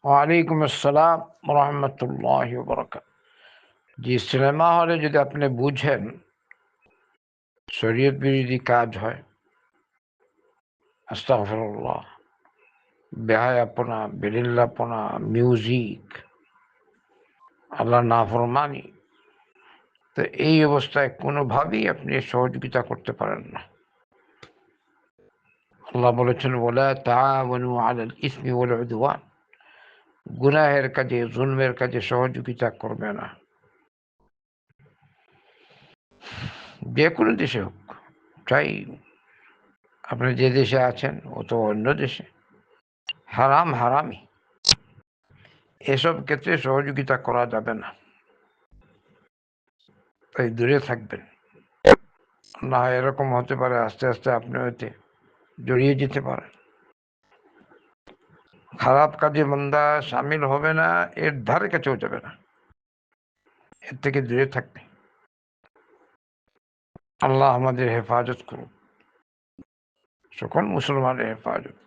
ওয়ালাইকুম আসসালাম রহমতুল্লাহি ওয়া বারাকাতুহু। জি, সিনেমা হলে যদি আপনি বুঝেন শরীয়ত বিরোধী কাজ হয়, আস্তাগফিরুল্লাহ, বেহায়াপনা, বেলিল্লাপনা, মিউজিক, আল্লাহ নাফরমানি, তো এই অবস্থায় কোনোভাবেই আপনি সহযোগিতা করতে পারেন না। আল্লাহ বলেছেন, ওয়ালা তাআওয়ানু আলাল ইসমি ওয়াল উদওয়ান, গুনাহের কাজে, জুলমের কাজে সহযোগিতা করবে না। যে কোনো দেশে হোক, চাই আপনি যে দেশে আছেন ও তো অন্য দেশে, হারাম হারামি, এসব ক্ষেত্রে সহযোগিতা করা যাবে না, তাই দূরে থাকবেন। না এরকম হতে পারে আস্তে আস্তে আপনি হয়তো জড়িয়ে যেতে পারেন। খারাপ কাজে বান্দা সামিল হবে না, এর ধারে কাছেও যাবে না, এর থেকে দূরে থাকবে। আল্লাহ আমাদের হেফাজত করুন, সকল মুসলমানের হেফাজত।